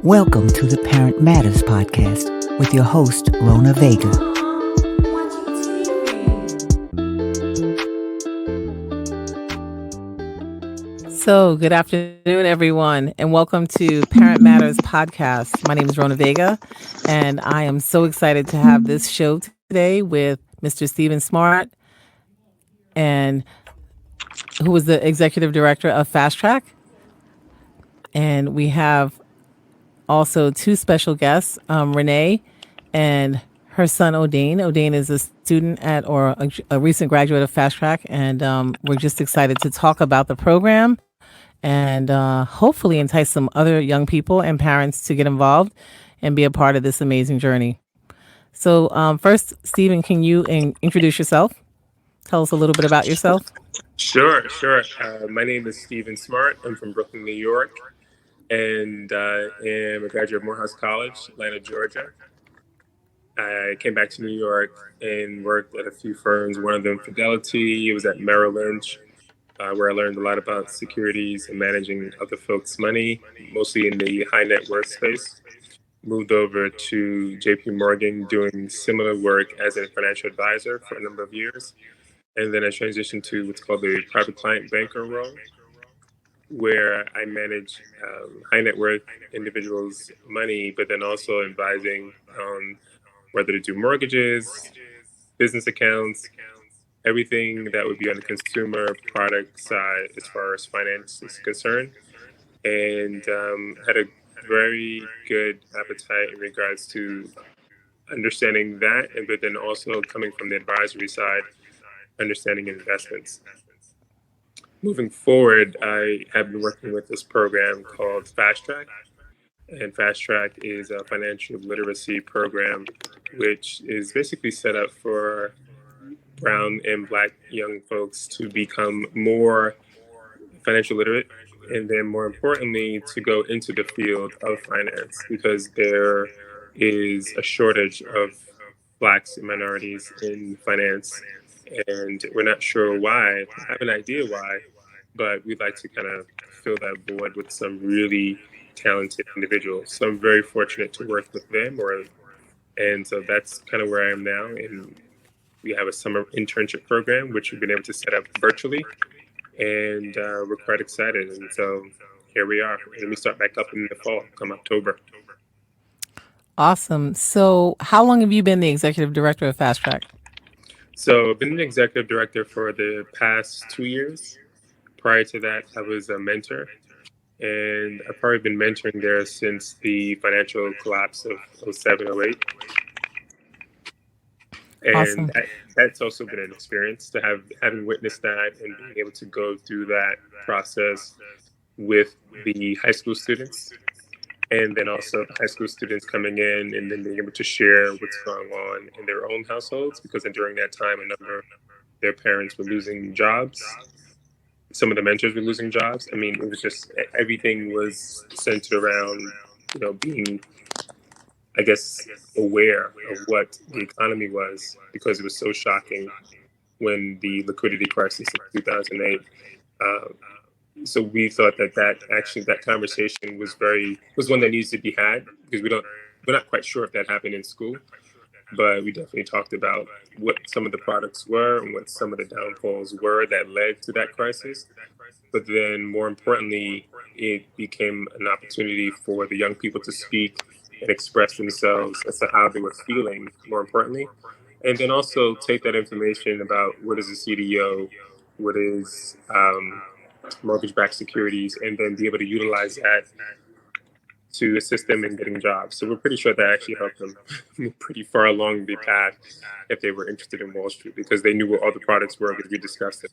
Welcome to the Parent Matterz podcast with your host, Rona Vega. So, good afternoon, everyone, and welcome to Parent Matterz podcast. My name is Rona Vega, and I am so excited to have this show today with Mr. Stephen Smart, and who is the executive director of Fast Track. And we have also two special guests, Renee and her son Odane. Odane is a student at or a recent graduate of Fast Track, and we're just excited to talk about the program and hopefully entice some other young people and parents to get involved and be a part of this amazing journey. So, first, Stephen, can you introduce yourself? Tell us a little bit about yourself. Sure. My name is Stephen Smart. I'm from Brooklyn, New York, and am a graduate of Morehouse College, Atlanta, Georgia. I came back to New York and worked at a few firms, one of them Fidelity. It was at Merrill Lynch, where I learned a lot about securities and managing other folks' money, mostly in the high net worth space. Moved over to JP Morgan doing similar work as a financial advisor for a number of years. And then I transitioned to what's called the private client banker role, where I manage high net worth individuals' money, but then also advising on whether to do mortgages, business accounts, everything that would be on the consumer product side as far as finance is concerned. And had a very good appetite in regards to understanding that, but then also coming from the advisory side, understanding investments. Moving forward, I have been working with this program called Fast Track. And Fast Track is a financial literacy program, which is basically set up for brown and black young folks to become more financial literate. And then more importantly, to go into the field of finance because there is a shortage of blacks and minorities in finance. And we're not sure why. I have an idea why, but we'd like to kind of fill that void with some really talented individuals. So I'm very fortunate to work with them, and so that's kind of where I am now. And we have a summer internship program, which we've been able to set up virtually, and we're quite excited. And so here we are. And we start back up in the fall, come October. Awesome. So, how long have you been the executive director of Fast Track? So I've been the executive director for the past 2 years. Prior to that, I was a mentor, and I've probably been mentoring there since the financial collapse of 07, 08. And Awesome. that's also been an experience to having witnessed that and being able to go through that process with the high school students. And then also the high school students coming in and then being able to share what's going on in their own households, because during that time, a number of their parents were losing jobs. Some of the mentors were losing jobs. I mean, it was just everything was centered around, being, I guess, aware of what the economy was, because it was so shocking when the liquidity crisis of 2008. So we thought that conversation was one that needs to be had, because we're not quite sure if that happened in school, but we definitely talked about what some of the products were and what some of the downfalls were that led to that crisis. But then more importantly, it became an opportunity for the young people to speak and express themselves as to how they were feeling, more importantly, and then also take that information about what is a CDO, what is mortgage-backed securities, and then be able to utilize that to assist them in getting jobs. So we're pretty sure that actually helped them move pretty far along the path if they were interested in Wall Street, because they knew what all the products were because we discussed it.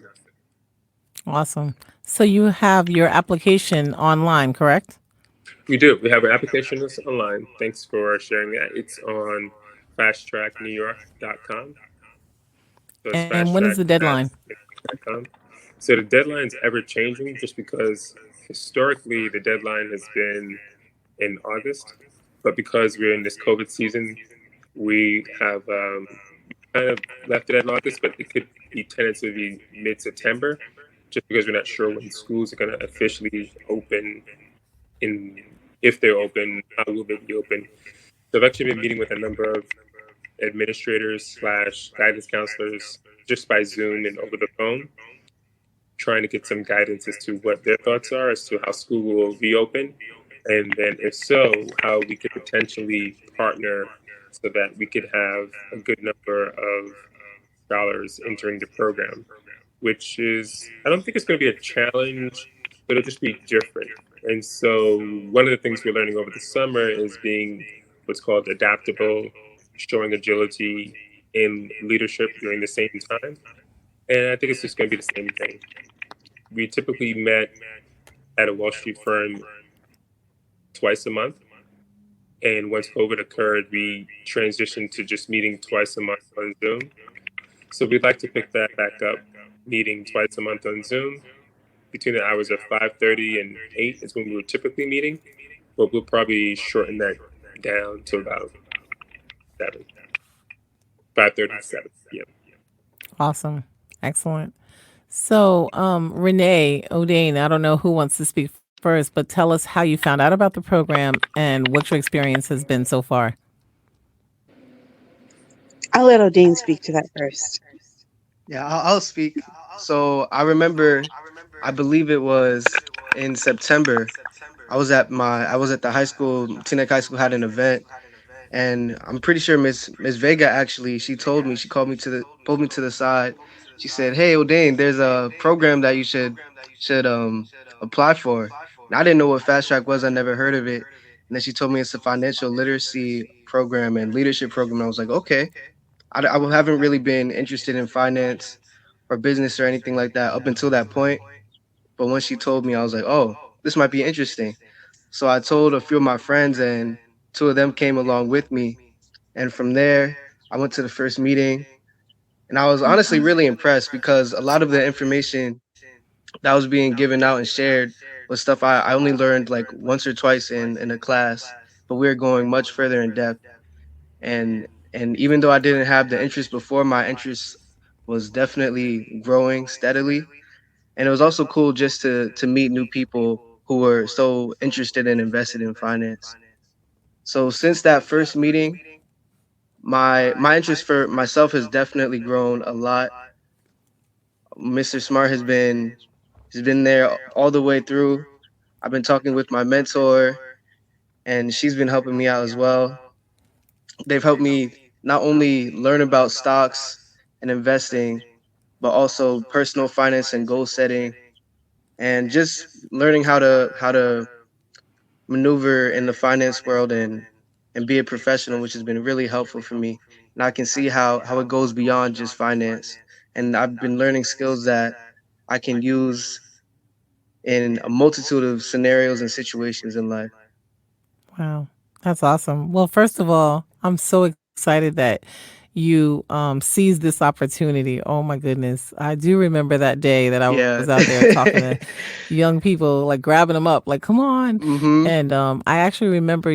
Awesome. So, you have your application online, correct? We do. We have an application that's online. Thanks for sharing that. It's on fasttracknewyork.com. So it's And when is the deadline? fasttrack.com. So the deadline's ever changing, just because historically the deadline has been in August, but because we're in this COVID season, we have kind of left it at August, but it could be tentatively mid-September, just because we're not sure when schools are going to officially open in if they're open, how will they be open? So I've actually been meeting with a number of administrators slash guidance counselors just by Zoom and over the phone, trying to get some guidance as to what their thoughts are as to how school will reopen, and then if so, how we could potentially partner so that we could have a good number of scholars entering the program, which is, I don't think it's going to be a challenge, but it'll just be different. And so, one of the things we're learning over the summer is being what's called adaptable, showing agility in leadership during the same time. And I think it's just going to be the same thing. We typically met at a Wall Street firm twice a month. And once COVID occurred, we transitioned to just meeting twice a month on Zoom. So we'd like to pick that back up, meeting twice a month on Zoom. Between the hours of 5:30 and 8 is when we were typically meeting, but we'll probably shorten that down to about 7, 5:30 to 7 p.m. Awesome. Excellent. So, Renee O'Dane, I don't know who wants to speak first, but tell us how you found out about the program and what your experience has been so far. I'll let Odine speak to that first. Yeah, I'll speak. So I remember, I believe it was in September. I was at the high school. Teaneck High School had an event, and I'm pretty sure Miss Vega actually, she told me, she called me to the pulled me to the side. She said, "Hey, O'Dane, there's a program that you should apply for." And I didn't know what Fast Track was. I never heard of it. And then she told me it's a financial literacy program and leadership program. I was like, okay. I haven't really been interested in finance or business or anything like that up until that point. But when she told me, I was like, oh, this might be interesting. So I told a few of my friends, and two of them came along with me. And from there, I went to the first meeting. And I was honestly really impressed because a lot of the information that was being given out and shared was stuff I only learned like once or twice in a class, but we were going much further in depth. And even though I didn't have the interest before, my interest was definitely growing steadily. And it was also cool just to meet new people who were so interested and invested in finance. So since that first meeting, my interest for myself has definitely grown a lot. Mr. Smart has been there all the way through. I've been talking with my mentor, and she's been helping me out as well. They've helped me not only learn about stocks and investing, but also personal finance and goal setting, and just learning how to maneuver in the finance world and be a professional, which has been really helpful for me. And I can see how it goes beyond just finance. And I've been learning skills that I can use in a multitude of scenarios and situations in life. Wow, that's awesome. Well, first of all, I'm so excited that you seized this opportunity. Oh my goodness. I do remember that day that I was Yeah. out there talking to young people, like grabbing them up, like, come on. Mm-hmm. And I actually remember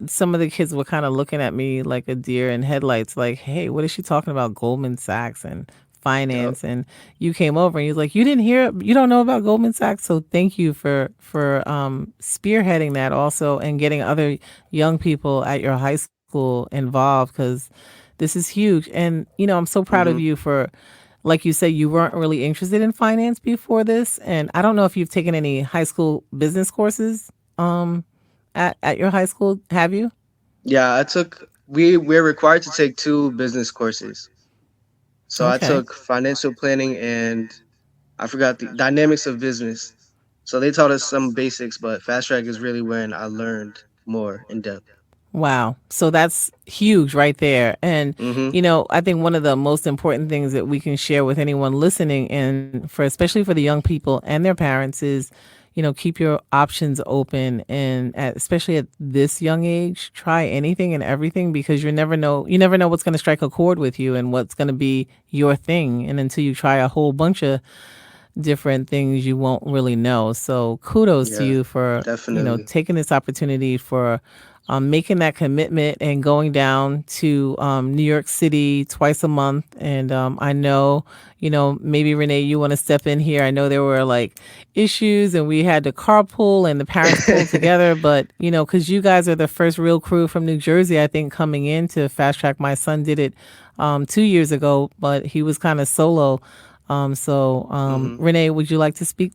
some of the kids were kind of looking at me like a deer in headlights, like, hey, what is she talking about? Goldman Sachs and Yep. finance. And you came over and you was like, you didn't hear, you don't know about Goldman Sachs. So thank you for spearheading that also and getting other young people at your high school involved, because this is huge. And I'm so proud of Mm-hmm. you for, like you said, you weren't really interested in finance before this. And I don't know if you've taken any high school business courses at your high school, have you? Yeah, we're required to take two business courses. So I Okay. took financial planning and I forgot the dynamics of business. So they taught us some basics, but fast track is really when I learned more in depth. Wow. So that's huge right there. And, Mm-hmm. I think one of the most important things that we can share with anyone listening, and for especially for the young people and their parents, is, keep your options open. And especially at this young age, try anything and everything, because you never know what's going to strike a chord with you and what's going to be your thing. And until you try a whole bunch of different things, you won't really know. So kudos to Yeah, you for definitely. taking this opportunity for making that commitment and going down to New York City twice a month. And I know, maybe Renee, you want to step in here. I know there were like issues and we had to carpool and the parents pulled together. But, because you guys are the first real crew from New Jersey, I think, coming in to Fast Track. My son did it 2 years ago, but he was kind of solo. Renee, would you like to speak?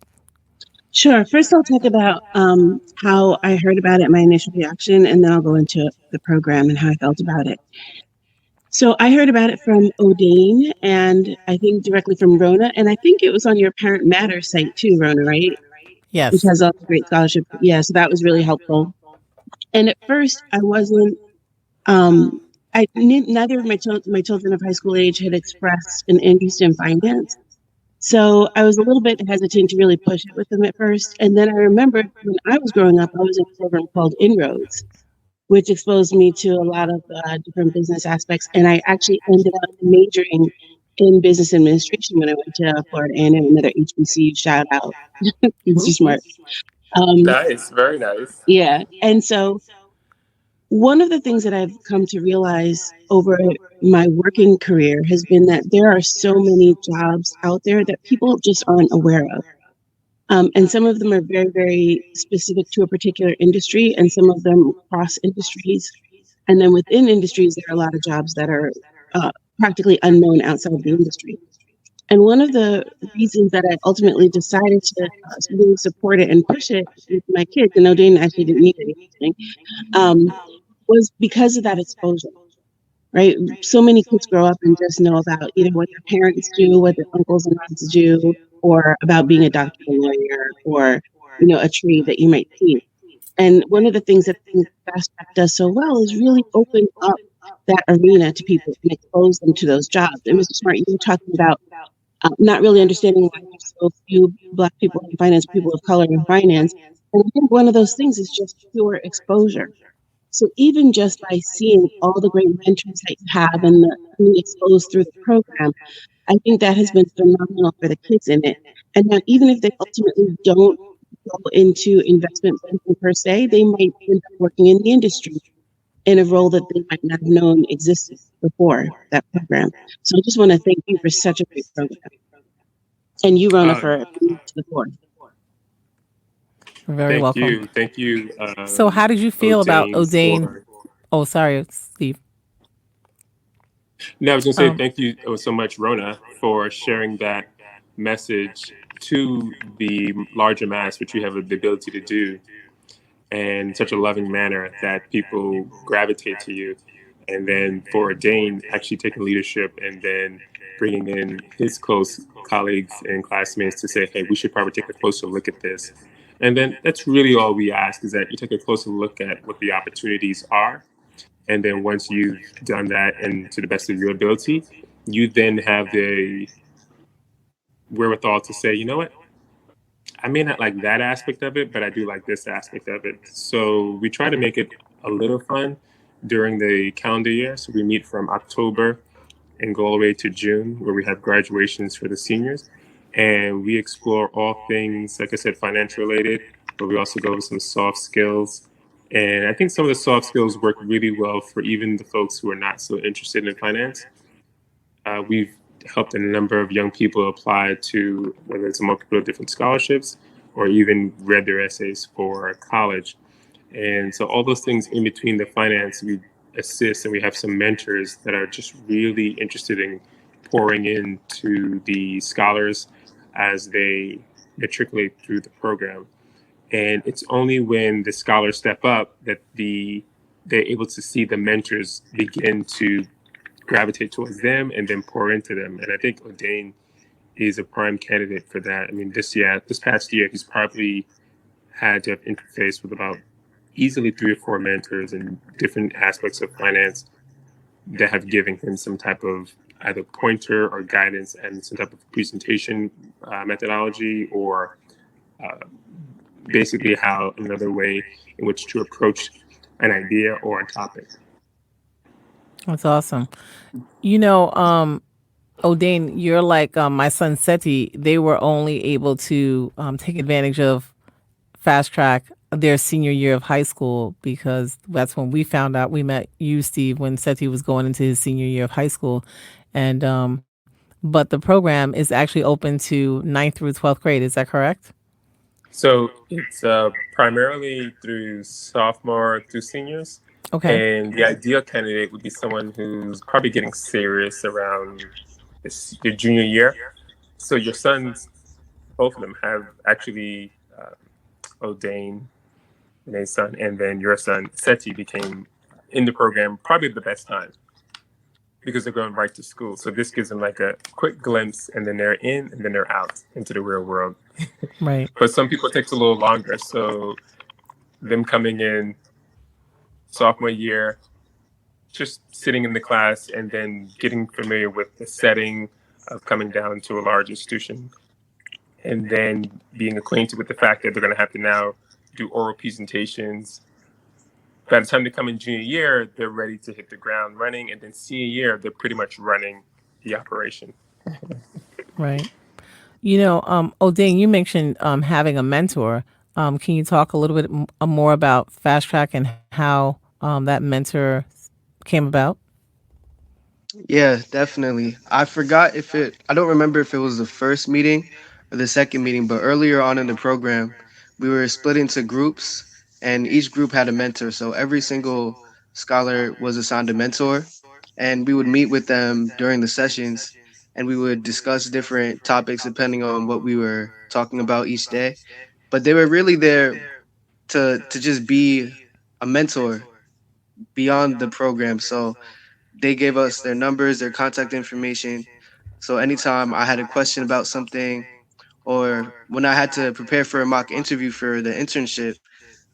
Sure. First, I'll talk about how I heard about it, my initial reaction, and then I'll go into the program and how I felt about it. So I heard about it from Odane and I think directly from Rona. And I think it was on your Parent Matterz site too, Rona, right? Yes. Which has all the great scholarship. Yeah, so that was really helpful. And at first, I wasn't. Neither of my children of high school age had expressed an interest in finance. So I was a little bit hesitant to really push it with them at first. And then I remembered when I was growing up, I was in a program called Inroads, which exposed me to a lot of different business aspects. And I actually ended up majoring in business administration when I went to Florida A&M, another HBC shout out. Mr. Smart. Nice, very nice. Yeah. And so one of the things that I've come to realize over my working career has been that there are so many jobs out there that people just aren't aware of. And some of them are very, very specific to a particular industry, and some of them cross industries. And then within industries, there are a lot of jobs that are practically unknown outside of the industry. And one of the reasons that I ultimately decided to really support it and push it with my kids, and Odin actually didn't need anything, was because of that exposure, right? So many kids grow up and just know about either what their parents do, what their uncles and aunts do, or about being a doctor, a lawyer, or, a tree that you might see. And one of the things that Fast Track does so well is really open up that arena to people and expose them to those jobs. And Mr. Smart, you were talking about not really understanding why there's so few Black people in finance, people of color in finance. And I think one of those things is just pure exposure. So even just by seeing all the great mentors that you have and being exposed through the program, I think that has been phenomenal for the kids in it. And now even if they ultimately don't go into investment banking per se, they might end up working in the industry in a role that they might not have known existed before that program. So I just want to thank you for such a great program. And you, Rona, for bringing it to the fore. Very welcome. Thank you. So how did you feel about Odane? Oh, sorry, Steve. No, I was going to say thank you so much, Rona, for sharing that message to the larger mass, which you have the ability to do in such a loving manner that people gravitate to you. And then for Dane actually taking leadership and then bringing in his close colleagues and classmates to say, hey, we should probably take a closer look at this. And then that's really all we ask, is that you take a closer look at what the opportunities are. And then once you've done that and to the best of your ability, you then have the wherewithal to say, you know what, I may not like that aspect of it, but I do like this aspect of it. So we try to make it a little fun during the calendar year. So we meet from October and go all the way to June, where we have graduations for the seniors. And we explore all things, like I said, finance related, but we also go over some soft skills. And I think some of the soft skills work really well for even the folks who are not so interested in finance. We've helped a number of young people apply to whether it's multiple different scholarships or even read their essays for college. And so all those things in between the finance, we assist, and we have some mentors that are just really interested in pouring into the scholars as they matriculate through the program. And it's only when the scholars step up that they're able to see the mentors begin to gravitate towards them and then pour into them. And I think Odane is a prime candidate for that. I mean, this past year, he's probably had to have interfaced with about easily 3 or 4 mentors in different aspects of finance that have given him some type of either pointer or guidance and some type of presentation methodology or basically another way in which to approach an idea or a topic. That's awesome. Odane, you're like my son Seti. They were only able to take advantage of Fast Track their senior year of high school, because that's when we found out. We met you, Steve, when Seti was going into his senior year of high school, and but the program is actually open to ninth through 12th grade. Is that correct? So it's primarily through sophomore through seniors, Okay. and the ideal candidate would be someone who's probably getting serious around your junior year. So your sons, both of them, have actually ordained Renee's son, and then your son Seti became in the program probably the best time because they're going right to school. So this gives them like a quick glimpse, and then they're in, and then they're out into the real world. Right. But some people it takes a little longer. So them coming in sophomore year, just sitting in the class, and then getting familiar with the setting of coming down to a large institution, and then being acquainted with the fact that they're going to have to now do oral presentations. By the time they come in junior year, they're ready to hit the ground running, and then senior year, they're pretty much running the operation. Right. Odane, you mentioned having a mentor. Can you talk a little bit more about Fast Track and how that mentor came about? Yeah, definitely. I forgot if it, I don't remember if it was the first meeting or the second meeting, but earlier on in the program, we were split into groups and each group had a mentor. So every single scholar was assigned a mentor and we would meet with them during the sessions and we would discuss different topics depending on what we were talking about each day. But they were really there to just be a mentor beyond the program. So they gave us their numbers, their contact information. So anytime I had a question about something, or when I had to prepare for a mock interview for the internship,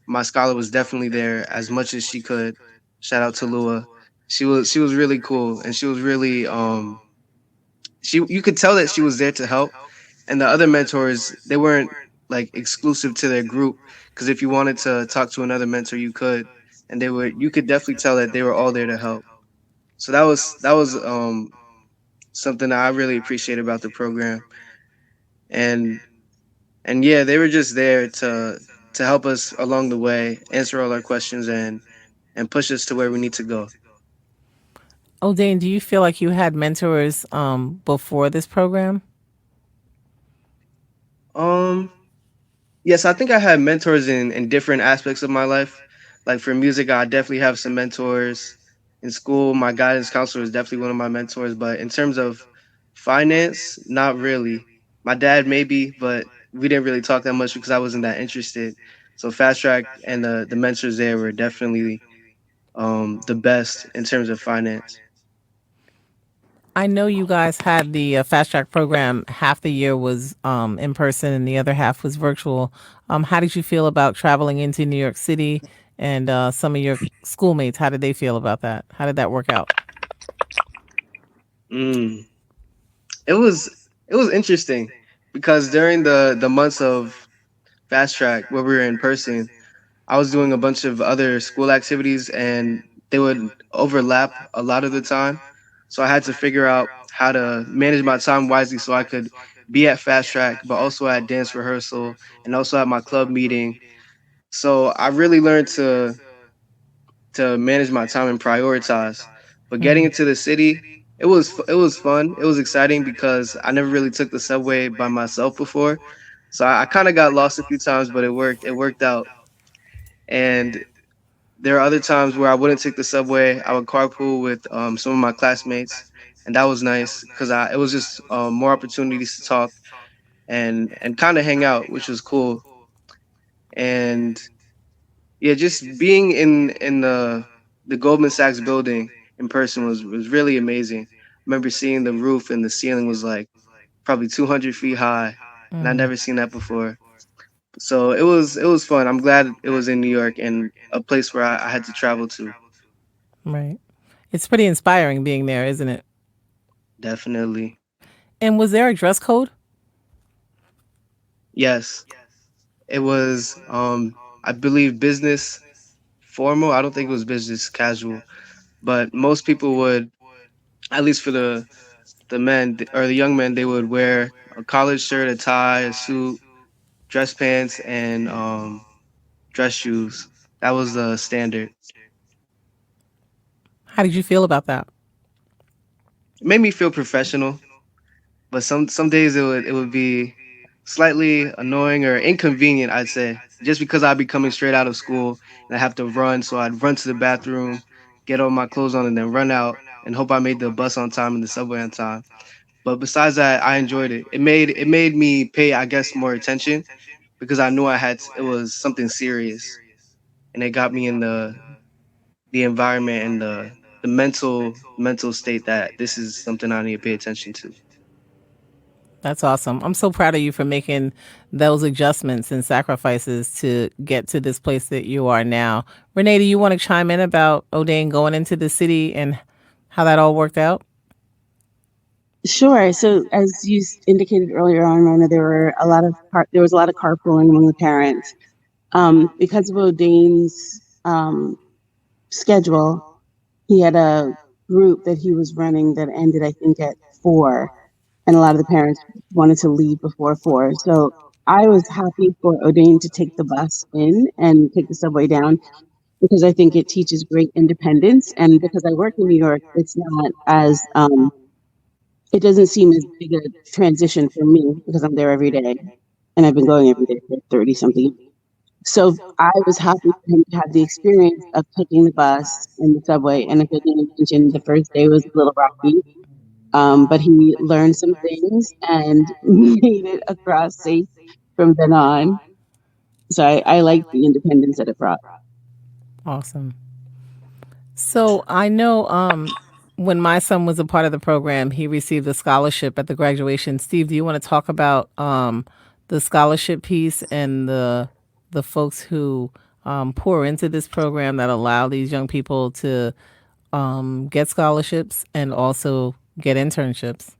my scholar was definitely there as much as she could. Shout out to Lua. She was really cool, and she was really she you could tell that she was there to help. And the other mentors, they weren't like exclusive to their group, because if you wanted to talk to another mentor, you could, and they were you could definitely tell that they were all there to help. So that was something that I really appreciate about the program. And and yeah, they were just there to help us along the way, answer all our questions and push us to where we need to go. Odane, do you feel like you had mentors before this program? Um yes, I think I had mentors in different aspects of my life. Like for music, I definitely have some mentors. In school, my guidance counselor is definitely one of my mentors, but in terms of finance, not really. My dad maybe, but we didn't really talk that much because I wasn't that interested. So Fast Track and the mentors there were definitely the best in terms of finance. I know you guys had the Fast Track program. Half the year was in person, and the other half was virtual. How did you feel about traveling into New York City? And some of your schoolmates, how did they feel about that? How did that work out? Mm. It was it was interesting because during the months of Fast Track where we were in person, I was doing a bunch of other school activities and they would overlap a lot of the time. So I had to figure out how to manage my time wisely so I could be at Fast Track, but also at dance rehearsal and also at my club meeting. So I really learned to manage my time and prioritize. But getting Mm, into the city, it was fun. It was exciting because I never really took the subway by myself before. So I kind of got lost a few times, but it worked. It worked out. And there are other times where I wouldn't take the subway. I would carpool with some of my classmates, and that was nice because I it was just more opportunities to talk and kind of hang out, which was cool. And yeah, just being in the Goldman Sachs building in person was really amazing. I remember seeing the roof and the ceiling was like probably 200 feet high, and I mm, never seen that before. So it was fun. I'm glad it was in New York and a place where I had to travel to. right. It's pretty inspiring being there, isn't it? Definitely. And was there a dress code? Yes. It was I believe business formal. I don't think it was business casual, but most people would, at least for the men or the young men, they would wear a collared shirt, a tie, a suit, dress pants, and dress shoes. That was the standard. How did you feel about that? It made me feel professional, but some days it would be slightly annoying or inconvenient, I'd say, just because I'd be coming straight out of school and I have to run. So I'd run to the bathroom, get all my clothes on, and then run out and hope I made the bus on time and the subway on time. But besides that, I enjoyed it. It made me pay, I guess, more attention because I knew it was something serious, and it got me in the environment and the mental state that this is something I need to pay attention to. That's awesome. I'm so proud of you for making those adjustments and sacrifices to get to this place that you are now. Renee, do you want to chime in about O'Dane going into the city and how that all worked out? Sure. So as you indicated earlier on, Rona, there was a lot of carpooling among the parents. Because of O'Dane's schedule, he had a group that he was running that ended, I think, at 4, and a lot of the parents wanted to leave before 4. So I was happy for O'Dane to take the bus in and take the subway down because I think it teaches great independence. And because I work in New York, it's not as it doesn't seem as big a transition for me because I'm there every day, and I've been going every day for 30 something. So I was happy for him to have the experience of taking the bus and the subway. And as I didn't mention, the first day was a little rocky, but he learned some things and made it across safe from then on. So I like the independence that it brought. Awesome. So I know when my son was a part of the program, he received a scholarship at the graduation. Steve, do you want to talk about the scholarship piece and the folks who pour into this program that allow these young people to get scholarships and also get internships?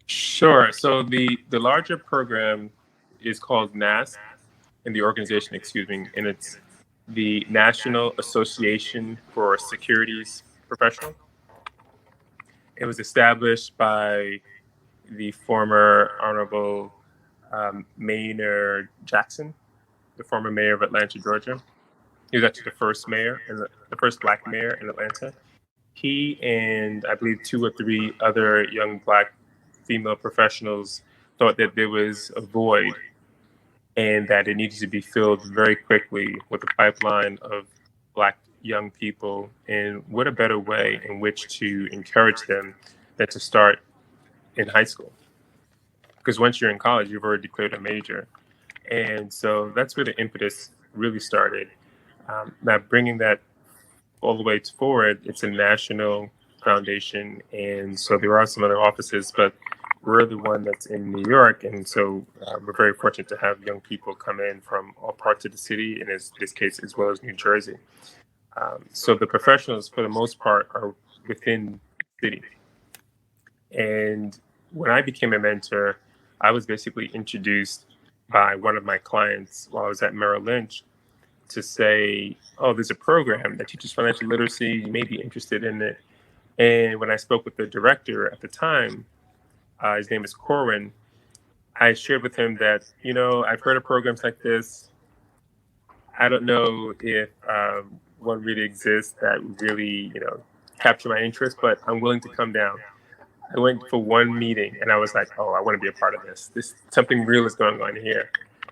Sure. So the larger program is called NASP, and the organization, excuse me, and it's the National Association for Securities Professional. It was established by the former Honorable Maynard Jackson, the former mayor of Atlanta, Georgia. He was actually the first mayor and the first Black mayor in Atlanta. He and I believe 2 or 3 other young Black female professionals thought that there was a void and that it needed to be filled very quickly with a pipeline of Black young people. And what a better way in which to encourage them than to start in high school? Because once you're in college, you've already declared a major. And so that's where the impetus really started. Now, bringing that all the way forward, it's a national foundation. And so there are some other offices, but we're the one that's in New York. And so we're very fortunate to have young people come in from all parts of the city, and in this case, as well as New Jersey. So the professionals, for the most part, are within the city. And when I became a mentor, I was basically introduced by one of my clients while I was at Merrill Lynch to say, oh, there's a program that teaches financial literacy. You may be interested in it. And when I spoke with the director at the time, his name is Corwin, I shared with him that, I've heard of programs like this. I don't know if one really exists that would really, capture my interest, but I'm willing to come down. I went for one meeting and I was like, oh, I want to be a part of this. Something real is going on here.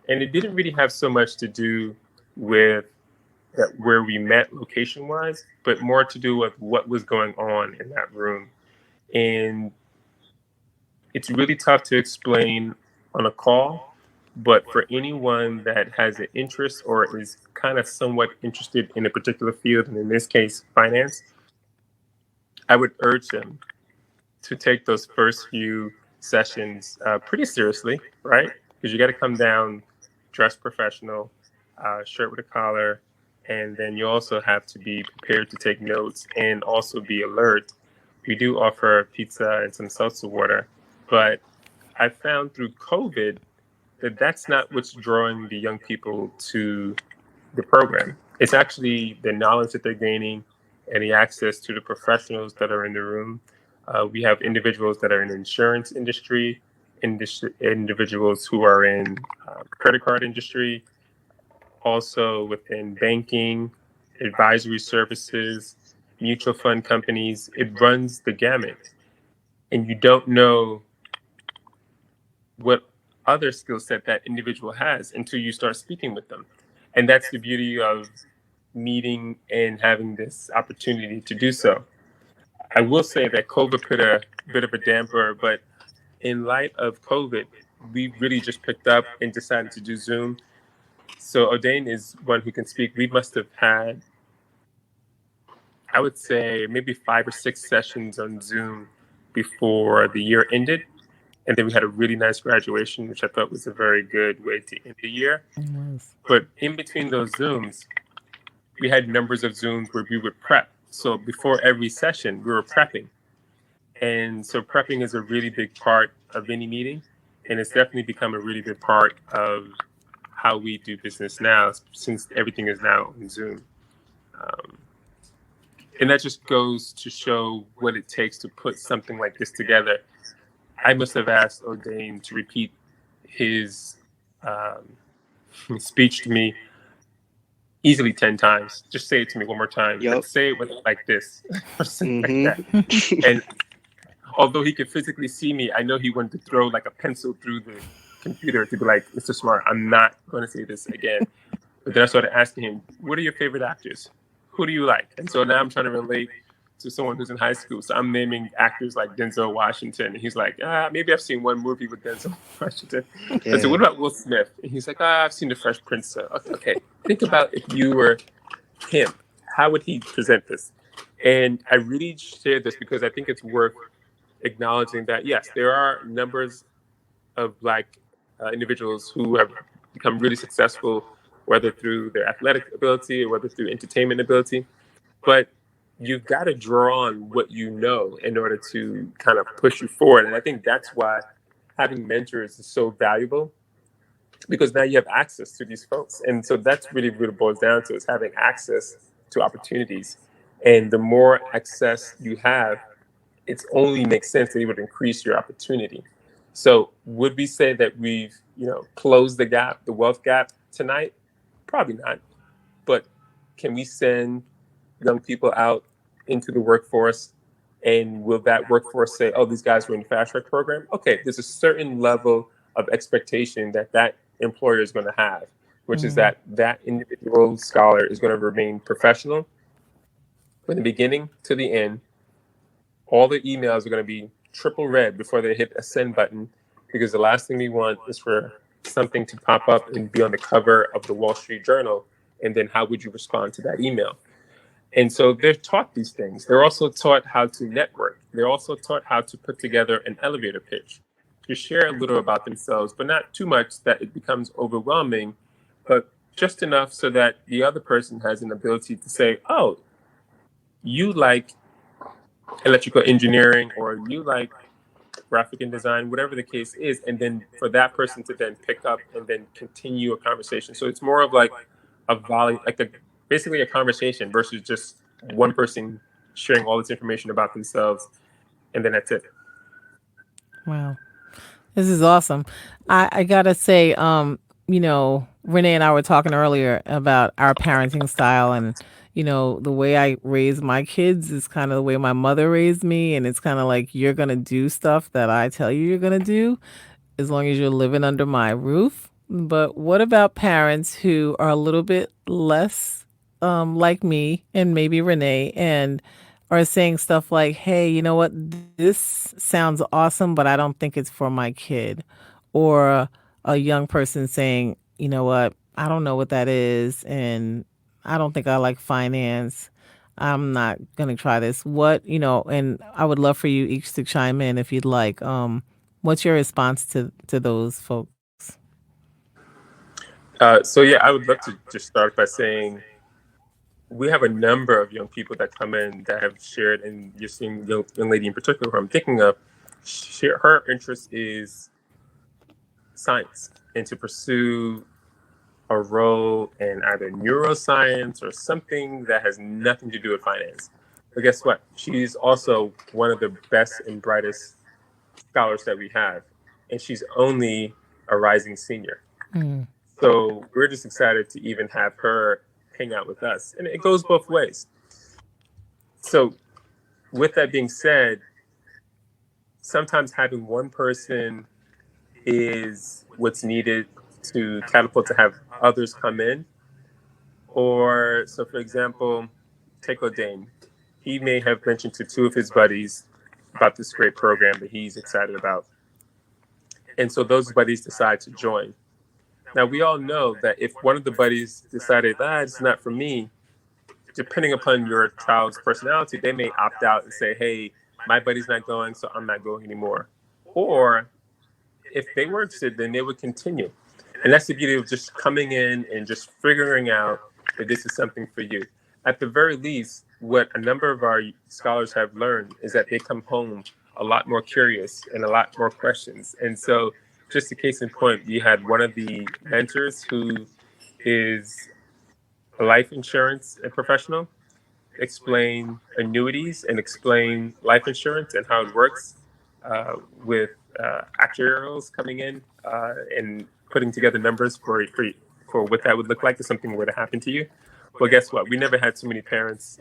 And it didn't really have so much to do with where we met location wise, but more to do with what was going on in that room. And it's really tough to explain on a call, but for anyone that has an interest or is kind of somewhat interested in a particular field, and in this case, finance, I would urge them to take those first few sessions pretty seriously, right? Because you got to come down dressed professional, shirt with a collar, and then you also have to be prepared to take notes and also be alert. We do offer pizza and some seltzer water, but I found through COVID that that's not what's drawing the young people to the program. It's actually the knowledge that they're gaining and the access to the professionals that are in the room. We have individuals that are in the insurance industry, individuals who are in credit card industry, also within banking, advisory services, mutual fund companies. It runs the gamut. And you don't know what other skill set that individual has until you start speaking with them. And that's the beauty of meeting and having this opportunity to do so. I will say that COVID put a bit of a damper, but in light of COVID, we really just picked up and decided to do Zoom. So Odane is one who can speak. We must have had, I would say, maybe 5 or 6 sessions on Zoom before the year ended. And then we had a really nice graduation, which I thought was a very good way to end the year. Yes. But in between those Zooms, we had numbers of Zooms where we would prep. So before every session, we were prepping. And so prepping is a really big part of any meeting. And it's definitely become a really big part of how we do business now, since everything is now on Zoom. And that just goes to show what it takes to put something like this together. I must have asked Odane to repeat his speech to me easily 10 times. Just say it to me one more time. Yep. Like, say it with like this or something Mhm. like that. And although he could physically see me, I know he wanted to throw like a pencil through the computer to be like, Mr. Smart, I'm not going to say this again. But then I started asking him, what are your favorite actors? Who do you like? And so now I'm trying to relate to someone who's in high school. So I'm naming actors like Denzel Washington. And he's like, maybe I've seen one movie with Denzel Washington. Yeah. I said, what about Will Smith? And he's like, I've seen The Fresh Prince. Okay, think about if you were him, how would he present this? And I really shared this because I think it's worth acknowledging that, yes, there are numbers of Black individuals who have become really successful, whether through their athletic ability or whether through entertainment ability. But you've got to draw on what you know in order to kind of push you forward. And I think that's why having mentors is so valuable, because now you have access to these folks. And so that's really what it boils down to, is having access to opportunities. And the more access you have, it only makes sense that it would increase your opportunity. So would we say that we've, closed the gap, the wealth gap tonight? Probably not. But can we send young people out into the workforce, and will that workforce say, oh, these guys were in the fast track program? Okay, there's a certain level of expectation that that employer is going to have, which is that individual scholar is going to remain professional from the beginning to the end. All the emails are going to be triple read before they hit a send button, because the last thing we want is for something to pop up and be on the cover of the Wall Street Journal. And then how would you respond to that email? And so they're taught these things. They're also taught how to network. They're also taught how to put together an elevator pitch, to share a little about themselves, but not too much that it becomes overwhelming, but just enough so that the other person has an ability to say, oh, you like electrical engineering, or you like graphic and design, whatever the case is, and then for that person to then pick up and then continue a conversation. So it's more of like a volley, basically a conversation versus just one person sharing all this information about themselves, and then that's it. Wow. This is awesome. I gotta say, Renee and I were talking earlier about our parenting style, and the way I raise my kids is kind of the way my mother raised me, and it's kind of like, you're gonna do stuff that I tell you you're gonna do, as long as you're living under my roof. But what about parents who are a little bit less like me and maybe Renee, and are saying stuff like, hey, you know what? This sounds awesome, but I don't think it's for my kid. Or a young person saying, you know what? I don't know what that is. And I don't think I like finance. I'm not going to try this. And I would love for you each to chime in if you'd like. What's your response to those folks? So yeah, I would love to just start by saying we have a number of young people that come in that have shared, and you're seeing young lady in particular who I'm thinking of, her interest is science, and to pursue a role in either neuroscience or something that has nothing to do with finance. But guess what? She's also one of the best and brightest scholars that we have, and she's only a rising senior. So we're just excited to even have her hang out with us. And it goes both ways. So, with that being said, sometimes having one person is what's needed to catapult to have others come in. Or, so for example, take O'Dane. He may have mentioned to two of his buddies about this great program that he's excited about. And so those buddies decide to join. Now, we all know that if one of the buddies decided, it's not for me, depending upon your child's personality, they may opt out and say, hey, my buddy's not going, so I'm not going anymore. Or if they were interested, then they would continue. And that's the beauty of just coming in and just figuring out that this is something for you. At the very least, what a number of our scholars have learned is that they come home a lot more curious and a lot more questions. And so, just a case in point, you had one of the mentors who is a life insurance professional explain annuities and explain life insurance and how it works with actuarials coming in and putting together numbers for what that would look like if something were to happen to you. Well, guess what? We never had so many parents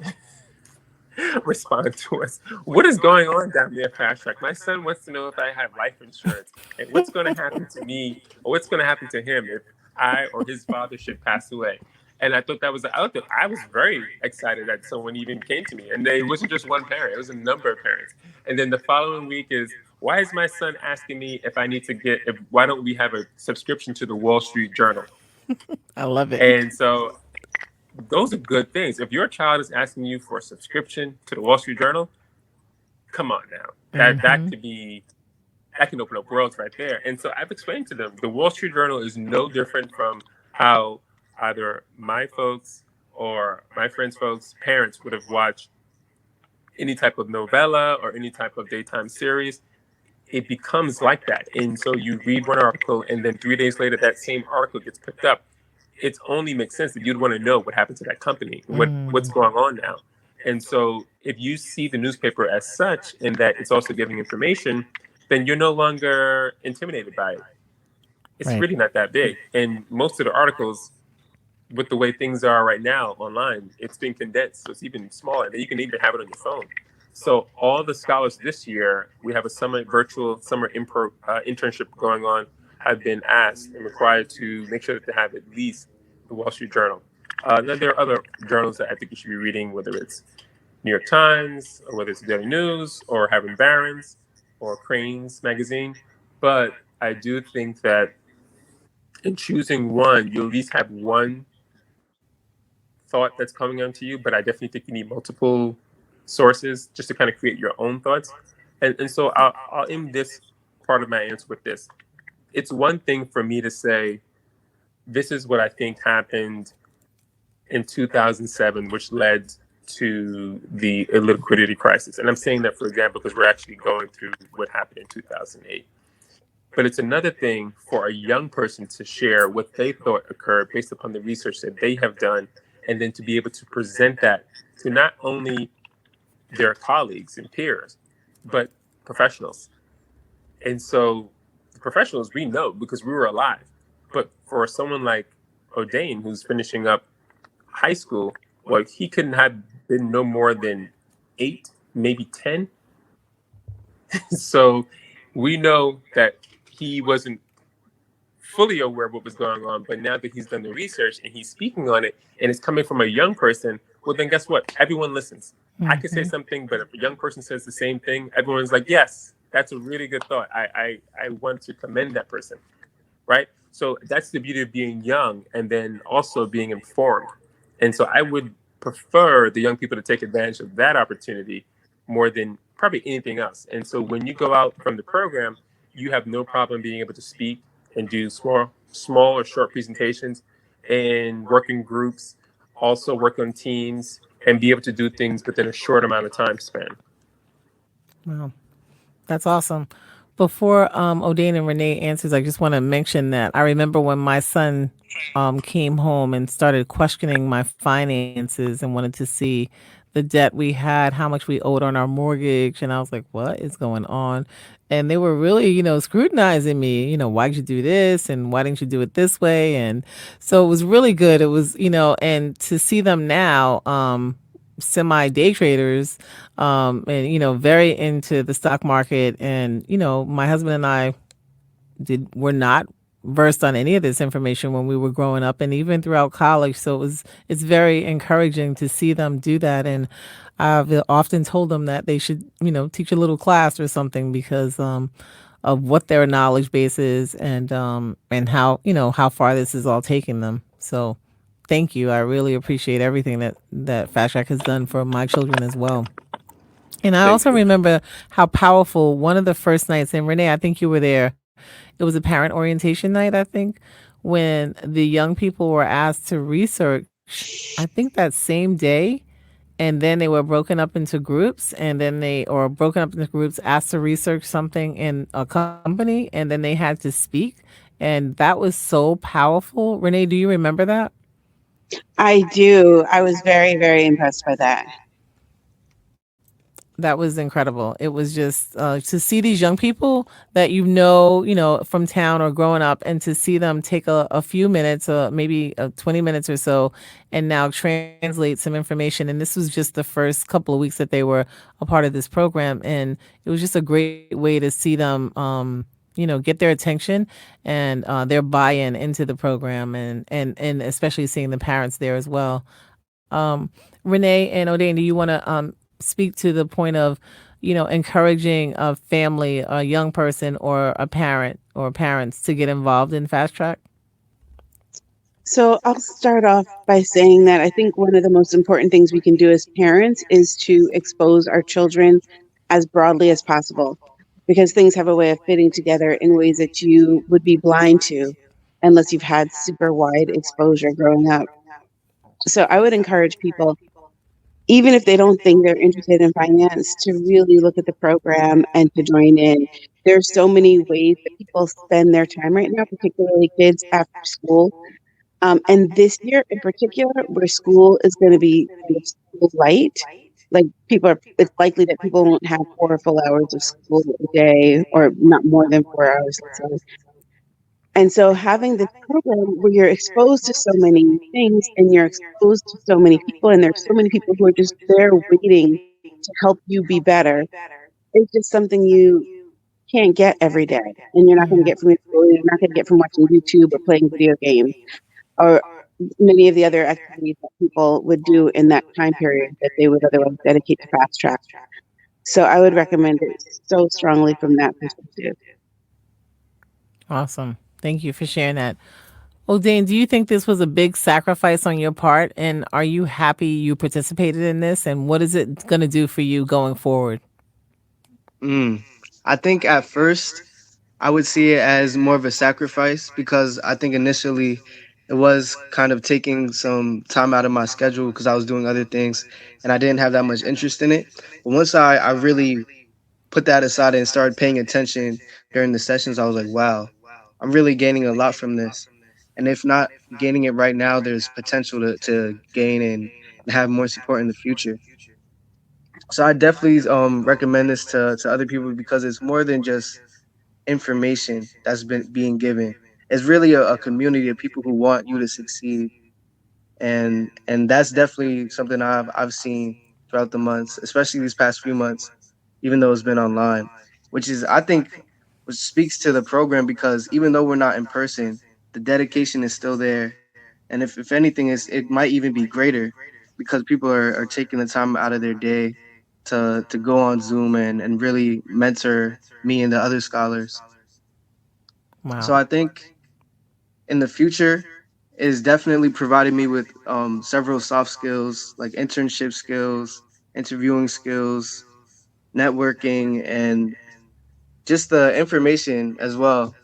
respond to us. What is going on down there, Fast Track? My son wants to know if I have life insurance and what's going to happen to me or what's going to happen to him if I or his father should pass away. And I thought I was very excited that someone even came to me. And it wasn't just one parent, it was a number of parents. And then the following week is, why is my son asking me if I need to why don't we have a subscription to the Wall Street Journal? I love it. And so those are good things. If your child is asking you for a subscription to the Wall Street Journal, come on now. That can open up worlds right there. And so I've explained to them, the Wall Street Journal is no different from how either my folks or my friends' folks' parents would have watched any type of novella or any type of daytime series. It becomes like that. And so you read one article and then 3 days later, that same article gets picked up. It only makes sense that you'd want to know what happened to that company, what's going on now. And so if you see the newspaper as such and that it's also giving information, then you're no longer intimidated by it. It's really not that big. And most of the articles, with the way things are right now online, it's been condensed. So it's even smaller. You can even have it on your phone. So all the scholars this year, we have a virtual summer internship going on, have been asked and required to make sure that they have at least the Wall Street Journal. Then there are other journals that I think you should be reading, whether it's New York Times, or whether it's Daily News, or Having Barron's, or Crane's magazine. But I do think that in choosing one, you at least have one thought that's coming onto you, but I definitely think you need multiple sources just to kind of create your own thoughts. And so I'll end this part of my answer with this. It's one thing for me to say, this is what I think happened in 2007, which led to the illiquidity crisis. And I'm saying that, for example, because we're actually going through what happened in 2008. But it's another thing for a young person to share what they thought occurred based upon the research that they have done, and then to be able to present that to not only their colleagues and peers, but professionals. And so the professionals we know because we were alive. But for someone like O'Dane, who's finishing up high school, well, he couldn't have been no more than 8, maybe 10. So we know that he wasn't fully aware of what was going on, but now that he's done the research and he's speaking on it and it's coming from a young person, well, then guess what? Everyone listens. I could say something, but if a young person says the same thing, everyone's like, yes, that's a really good thought. I want to commend that person, right? So that's the beauty of being young and then also being informed. And so I would prefer the young people to take advantage of that opportunity more than probably anything else. And so when you go out from the program, you have no problem being able to speak and do small or short presentations and work in groups, also work on teams, and be able to do things within a short amount of time span. Wow, that's awesome. Before O'Dane and Renee answers, I just want to mention that I remember when my son came home and started questioning my finances and wanted to see the debt we had, how much we owed on our mortgage. And I was like, what is going on? and they were really, scrutinizing me, why'd you do this and why didn't you do it this way? And so it was really good. It was, and to see them now, semi day traders, and, very into the stock market. And, my husband and I were not versed on any of this information when we were growing up and even throughout college. So it's very encouraging to see them do that. And I've often told them that they should, teach a little class or something because of what their knowledge base is, and how, how far this is all taking them. So thank you. I really appreciate everything that Fast Track has done for my children as well. And I Thank also you. remember how powerful one of the first nights, and Renee, I think you were there. It was a parent orientation night, I think, when the young people were asked to research, I think that same day, and then they were broken up into groups, and then or broken up into groups, asked to research something in a company, and then they had to speak. And that was so powerful. Renee, do you remember that? I do. I was very, very impressed by that. That was incredible. It was just to see these young people that from town or growing up, and to see them take a few minutes, maybe 20 minutes or so, and now translate some information. And this was just the first couple of weeks that they were a part of this program, and it was just a great way to see them, get their attention and their buy-in into the program, and especially seeing the parents there as well. Um, Renee and O'Dane, do you want to speak to the point of, encouraging a family, a young person, or a parent or parents to get involved in Fast Track? So I'll start off by saying that I think one of the most important things we can do as parents is to expose our children as broadly as possible, because things have a way of fitting together in ways that you would be blind to unless you've had super wide exposure growing up. So I would encourage people, even if they don't think they're interested in finance, to really look at the program and to join in. There's so many ways that people spend their time right now, particularly kids after school. And this year in particular, where school is going to be kind of school light, like it's likely that people won't have 4 full hours of school a day, or not more than 4 hours, let's say. And so having this program where you're exposed to so many things and you're exposed to so many people, and there's so many people who are just there waiting to help you be better, is just something you can't get every day. And you're not going to get from your school, you're not going to get from watching YouTube or playing video games, or many of the other activities that people would do in that time period that they would otherwise dedicate to Fast Track. So I would recommend it so strongly from that perspective. Awesome. Thank you for sharing that. O'Dane, do you think this was a big sacrifice on your part? And are you happy you participated in this? And what is it going to do for you going forward? Mm. I think at first I would see it as more of a sacrifice because I think initially it was kind of taking some time out of my schedule because I was doing other things and I didn't have that much interest in it. But once I really put that aside and started paying attention during the sessions, I was like, wow, I'm really gaining a lot from this. And if not gaining it right now, there's potential to gain and have more support in the future. So I definitely recommend this to other people because it's more than just information that's been being given. It's really a community of people who want you to succeed, and that's definitely something I've seen throughout the months, especially these past few months, even though it's been online, which is I think which speaks to the program because even though we're not in person, the dedication is still there, and if anything is it might even be greater because people are taking the time out of their day to go on Zoom and really mentor me and the other scholars. So Wow. I think in the future is definitely provided me with several soft skills like internship skills, interviewing skills, networking, and just the information as well.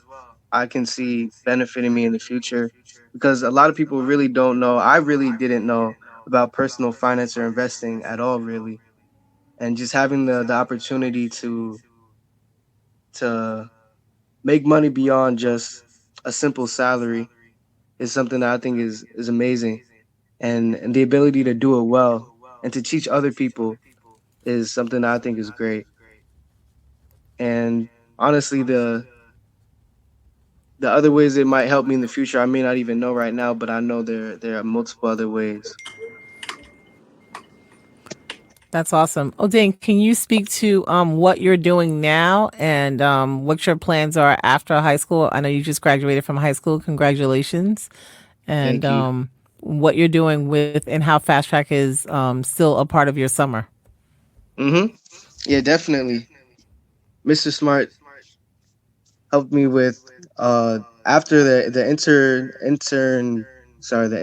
I can see benefiting me in the future because a lot of people really don't know. I really didn't know about personal finance or investing at all, really. And just having the opportunity to make money beyond just a simple salary is something that I think is amazing, and the ability to do it well and to teach other people is something that I think is great. And honestly, the other ways it might help me in the future, I may not even know right now, but I know there are multiple other ways. That's awesome. Oh, Dane, can you speak to what you're doing now and what your plans are after high school? I know you just graduated from high school. Congratulations. And Thank you. what you're doing with and how Fast Track is still a part of your summer. Mm-hmm. Yeah, definitely. Mr. Smart helped me with after the the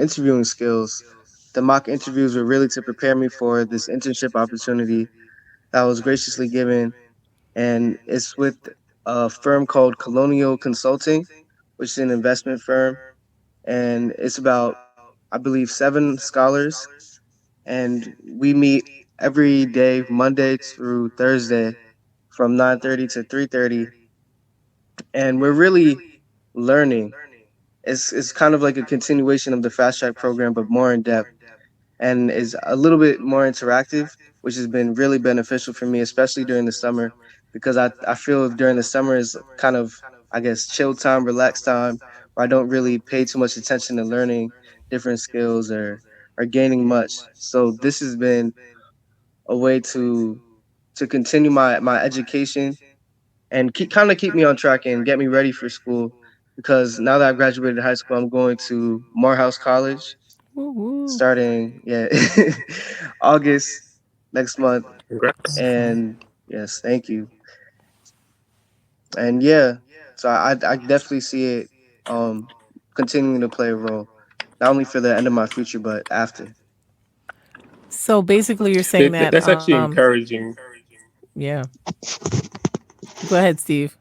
interviewing skills. The mock interviews were really to prepare me for this internship opportunity that was graciously given, and it's with a firm called Colonial Consulting, which is an investment firm, and it's about, I believe, 7 scholars, and we meet every day, Monday through Thursday, from 9:30 to 3:30, and we're really learning. It's kind of like a continuation of the fast track program, but more in depth, and is a little bit more interactive, which has been really beneficial for me, especially during the summer, because I feel during the summer is kind of, I guess, chill time, relaxed time, where I don't really pay too much attention to learning different skills or gaining much. So this has been a way to continue my education and keep me on track and get me ready for school, because now that I've graduated high school, I'm going to Morehouse College Woo woo. starting, yeah, August next month. Congrats. Awesome. And yes, thank you. And yeah, so I definitely see it um continuing to play a role, not only for the end of my future but after. So basically, you're saying that, That's actually encouraging. yeah. Go ahead, Steve.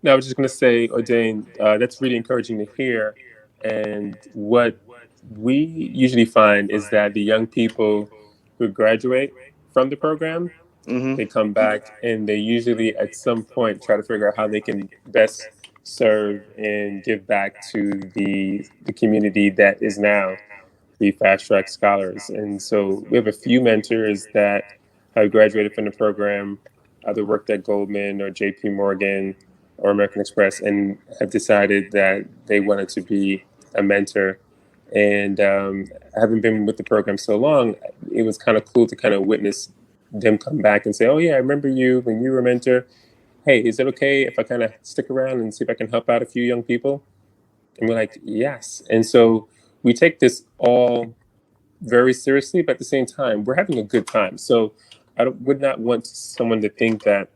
No, I was just going to say, Ordain, that's really encouraging to hear. And what we usually find is that the young people who graduate from the program, Mm-hmm. they come back and they usually at some point try to figure out how they can best serve and give back to the community that is now the fast track scholars. And so we have a few mentors that have graduated from the program, either worked at Goldman or JP Morgan or American Express, and have decided that they wanted to be a mentor. And having been with the program so long, it was kind of cool to kind of witness them come back and say, "Oh yeah, I remember you when you were a mentor. Hey, is it okay if I kind of stick around and see if I can help out a few young people?" And we're like, "Yes." And so we take this all very seriously, but at the same time, we're having a good time. So would not want someone to think that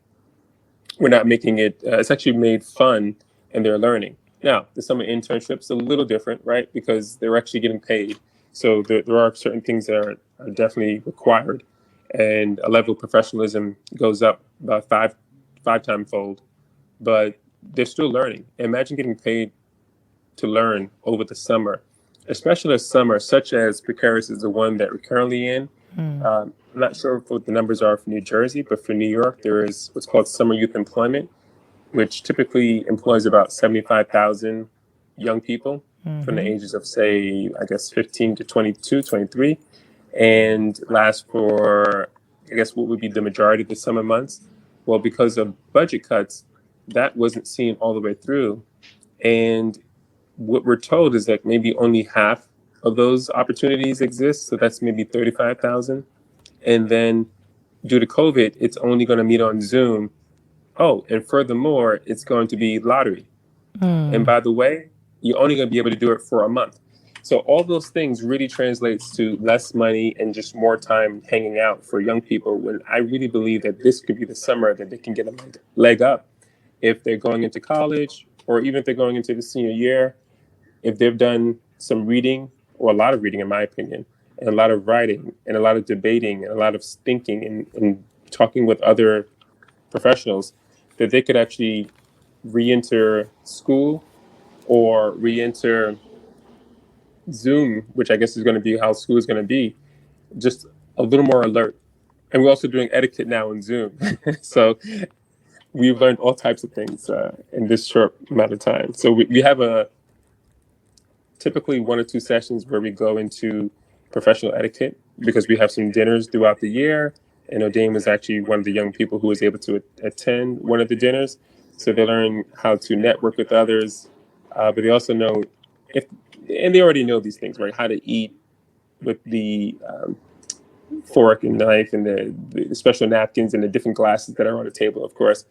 we're not making it. It's actually made fun, and they're learning. Now, the summer internships a little different, right? Because they're actually getting paid. So there are certain things that are definitely required, and a level of professionalism goes up about five time fold. But they're still learning. Imagine getting paid to learn over the summer, especially a summer such as precarious as the one that we're currently in. I'm not sure what the numbers are for New Jersey, but for New York, there is what's called summer youth employment, which typically employs about 75,000 young people from the ages of, say, I guess 15 to 22, 23, and lasts for, I guess, what would be the majority of the summer months. Well, because of budget cuts, that wasn't seen all the way through. And what we're told is that maybe only half of those opportunities exist. So that's maybe 35,000. And then due to COVID, it's only going to meet on Zoom. Oh, and furthermore, it's going to be lottery. And by the way, you're only going to be able to do it for a month. So all those things really translates to less money and just more time hanging out for young people. When I really believe that this could be the summer that they can get a leg up if they're going into college, or even if they're going into the senior year, if they've done some reading, or a lot of reading, in my opinion, and a lot of writing, and a lot of debating, and a lot of thinking, and talking with other professionals, that they could actually re-enter school or re-enter Zoom, which I guess is going to be how school is going to be, just a little more alert. And we're also doing etiquette now in Zoom. So we've learned all types of things in this short amount of time. So we have typically 1 or 2 sessions where we go into professional etiquette, because we have some dinners throughout the year, And O'Dane was actually one of the young people who was able to attend one of the dinners. So they learn how to network with others, but they also know if, and they already know these things, right? How to eat with the fork and knife and the special napkins and the different glasses that are on the table, of course.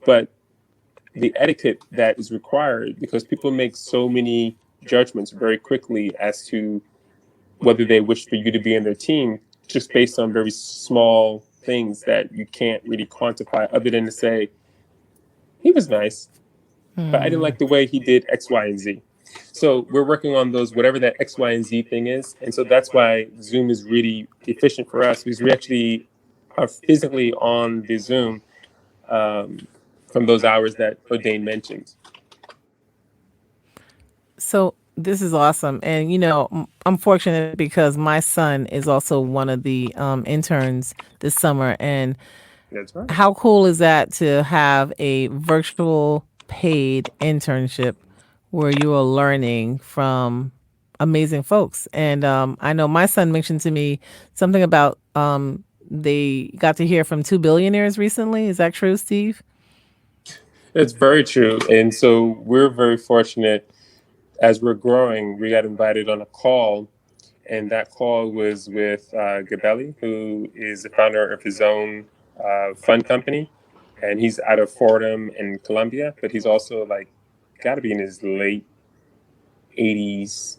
But the etiquette that is required, because people make so many judgments very quickly as to whether they wish for you to be in their team, just based on very small things that you can't really quantify, other than to say, he was nice, but I didn't like the way he did X, Y, and Z. So we're working on those, whatever that X, Y, and Z thing is. And so that's why Zoom is really efficient for us, because we actually are physically on the Zoom from those hours that O'Dane mentioned. So this is awesome. And, I'm fortunate because my son is also one of the interns this summer. And That's right. how cool is that to have a virtual paid internship where you are learning from amazing folks? And I know my son mentioned to me something about they got to hear from two billionaires recently. Is that true, Steve? It's very true. And so we're very fortunate. As we're growing, we got invited on a call, and that call was with Gabelli, who is the founder of his own fund company, and he's out of Fordham in Columbia, but he's also got to be in his late 80s,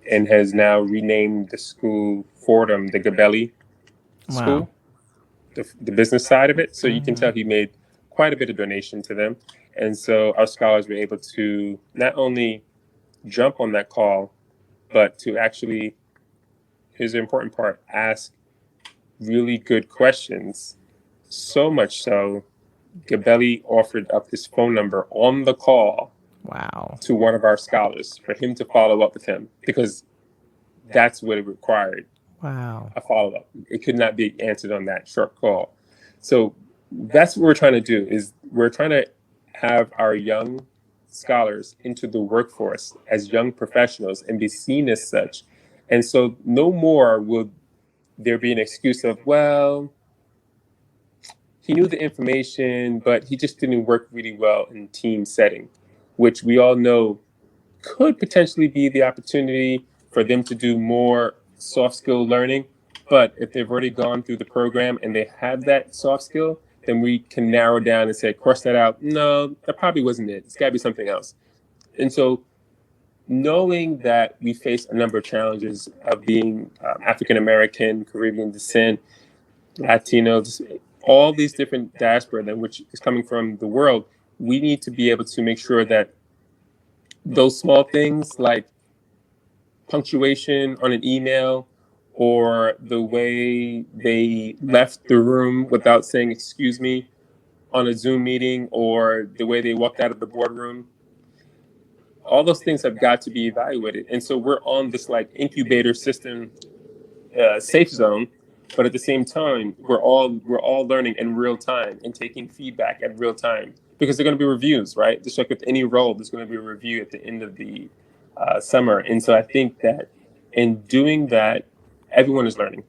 and has now renamed the school Fordham the Gabelli School, the business side of it. So you can tell he made quite a bit of donation to them, and so our scholars were able to not only jump on that call, but to actually, here's the important part, ask really good questions. So much so, Gabelli offered up his phone number on the call to one of our scholars for him to follow up with him, because that's what it required. A follow-up. It could not be answered on that short call. So that's what we're trying to do, is we're trying to have our young scholars into the workforce as young professionals and be seen as such. And so no more will there be an excuse of, well, he knew the information, but he just didn't work really well in team setting, which we all know could potentially be the opportunity for them to do more soft skill learning. But if they've already gone through the program and they have that soft skill, then we can narrow down and say, cross that out. No, that probably wasn't it. It's got to be something else. And so knowing that we face a number of challenges of being African-American, Caribbean descent, Latino, all these different diaspora, which is coming from the world, we need to be able to make sure that those small things like punctuation on an email, or the way they left the room without saying excuse me on a Zoom meeting, or the way they walked out of the boardroom, all those things have got to be evaluated. And so we're on this incubator system, safe zone, but at the same time, we're all learning in real time and taking feedback at real time, because there are going to be reviews, right? Just like with any role, there's going to be a review at the end of the summer. And so I think that in doing that, everyone is learning.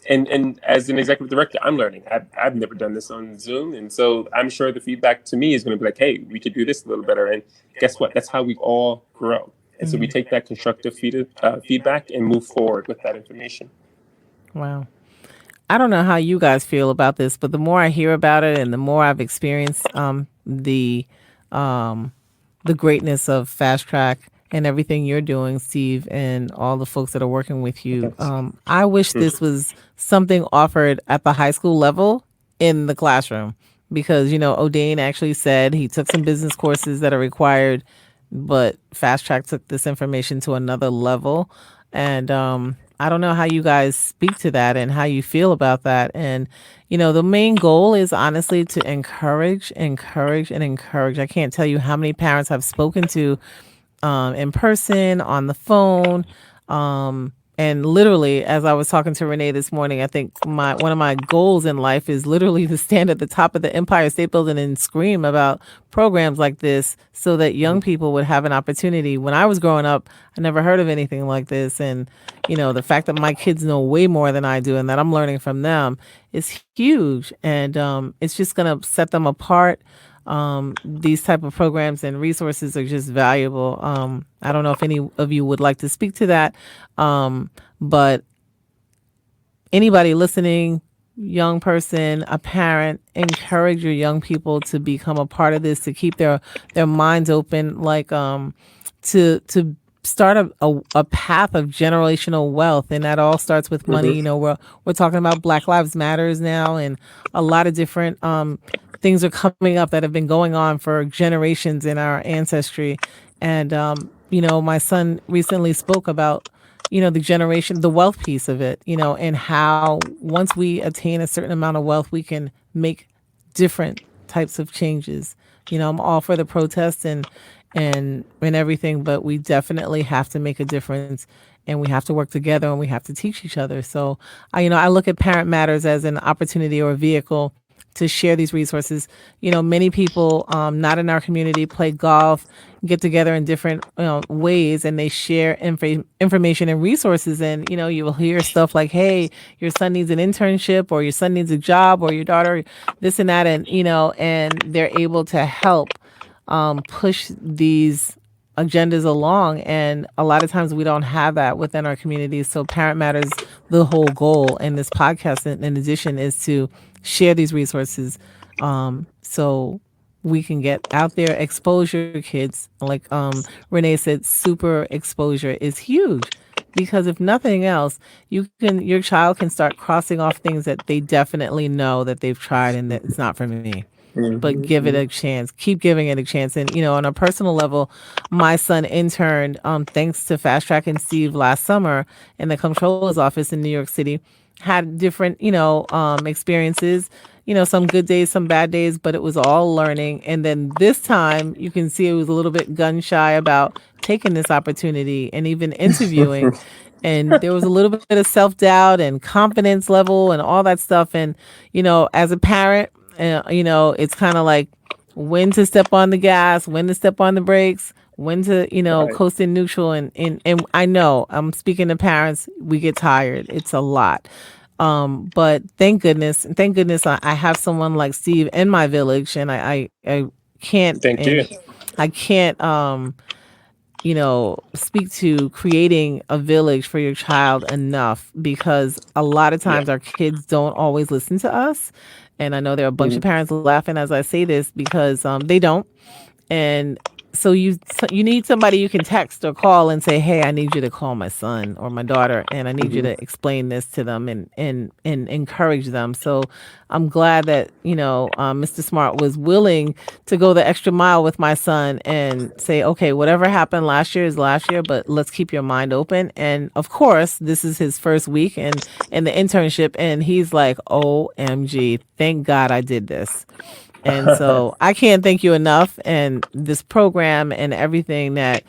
And as an executive director, I'm learning. I've never done this on Zoom. And so I'm sure the feedback to me is going to be like, hey, we could do this a little better. And guess what? That's how we all grow. And so we take that constructive feedback and move forward with that information. Wow. I don't know how you guys feel about this, but the more I hear about it and the more I've experienced the greatness of Fast Track and everything you're doing, Steve, and all the folks that are working with you, I wish this was something offered at the high school level in the classroom, because, O'Dane actually said he took some business courses that are required, but Fast Track took this information to another level. And I don't know how you guys speak to that and how you feel about that. And, the main goal is honestly to encourage. I can't tell you how many parents I've spoken to in person, on the phone, and literally, as I was talking to Renee this morning, I think one of my goals in life is literally to stand at the top of the Empire State Building and scream about programs like this so that young people would have an opportunity. When I was growing up, I never heard of anything like this. And, the fact that my kids know way more than I do and that I'm learning from them is huge. And it's just going to set them apart. These type of programs and resources are just valuable. I don't know if any of you would like to speak to that, but anybody listening, young person, a parent, encourage your young people to become a part of this, to keep their minds open, like to start a path of generational wealth, and that all starts with money. We're talking about Black Lives Matters now, and a lot of different things are coming up that have been going on for generations in our ancestry. And my son recently spoke about the generation, the wealth piece of it, and how once we attain a certain amount of wealth, we can make different types of changes. I'm all for the protests and everything, but we definitely have to make a difference, and we have to work together, and we have to teach each other. So I look at Parent Matters as an opportunity or a vehicle to share these resources. Many people not in our community play golf, get together in different ways, and they share information and resources. And you will hear stuff like, hey, your son needs an internship, or your son needs a job, or your daughter this and that. And and they're able to help push these agendas along. And a lot of times we don't have that within our communities. So Parent Matters, the whole goal in this podcast, in addition, is to share these resources, so we can get out there, expose your kids. Like Renee said, super exposure is huge, because if nothing else, your child can start crossing off things that they definitely know that they've tried and that it's not for me. But give it a chance. Keep giving it a chance. And on a personal level, my son interned, thanks to Fast Track and Steve last summer in the comptroller's office in New York City. Had different, experiences. Some good days, some bad days, but it was all learning. And then this time, you can see it was a little bit gun shy about taking this opportunity and even interviewing. And there was a little bit of self-doubt and confidence level and all that stuff. And as a parent, it's kind of like when to step on the gas, when to step on the brakes, when to Right. coast in neutral. And I know I'm speaking to parents, we get tired, it's a lot. But thank goodness I have someone like Steve in my village. And I can't, Thank you. and I can't speak to creating a village for your child enough, because a lot of Yeah. times our kids don't always listen to us. And I know there are a bunch of Mhm. parents laughing as I say this, because they don't. And so you need somebody you can text or call and say, hey, I need you to call my son or my daughter, and I need you Mhm. to explain this to them, and encourage them. So I'm glad that Mr. Smart was willing to go the extra mile with my son and say, okay, whatever happened last year is last year, but let's keep your mind open. And of course, this is his first week and in the internship, and he's like, OMG, thank God I did this. And so I can't thank you enough. And this program and everything that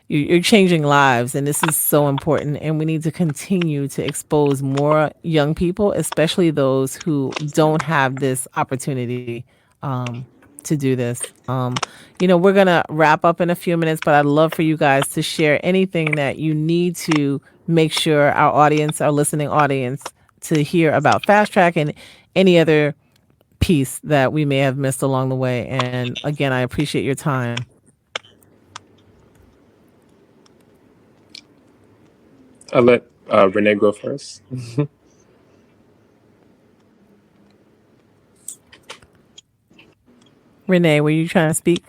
you're changing lives. And this is so important. And we need to continue to expose more young people, especially those who don't have this opportunity to do this. We're going to wrap up in a few minutes, but I'd love for you guys to share anything that you need to make sure our audience, our listening audience, to hear about Fast Track and any other piece that we may have missed along the way. And again, I appreciate your time. I'll let Renee go first. Renee, were you trying to speak?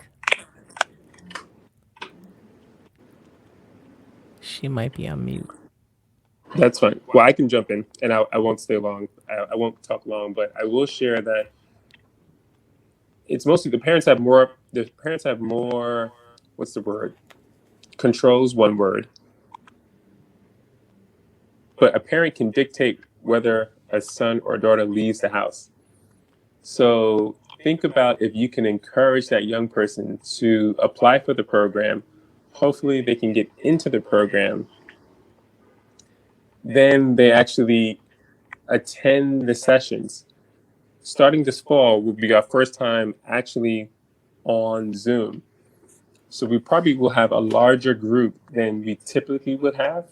She might be on mute. That's fine. Well, I can jump in, and I won't stay long. I won't talk long, but I will share that it's mostly the parents have more. The parents have more. What's the word? Controls one word, but a parent can dictate whether a son or daughter leaves the house. So think about if you can encourage that young person to apply for the program. Hopefully, they can get into the program, then they actually attend the sessions. Starting this fall will be our first time actually on Zoom. So we probably will have a larger group than we typically would have.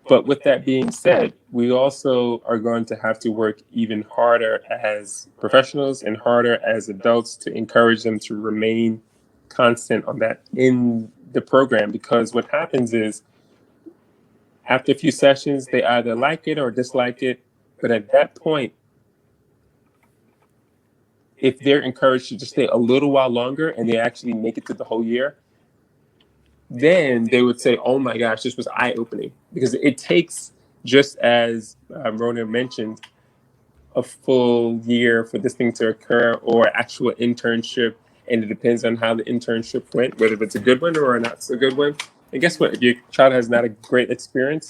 But with that being said, we also are going to have to work even harder as professionals and harder as adults to encourage them to remain constant on that in the program. Because what happens is after a few sessions, they either like it or dislike it. But at that point, if they're encouraged to just stay a little while longer and they actually make it to the whole year, then they would say, oh my gosh, this was eye-opening. Because it takes, just as Rona mentioned, a full year for this thing to occur, or actual internship. And it depends on how the internship went, whether it's a good one or a not so good one. And guess what? If your child has not a great experience,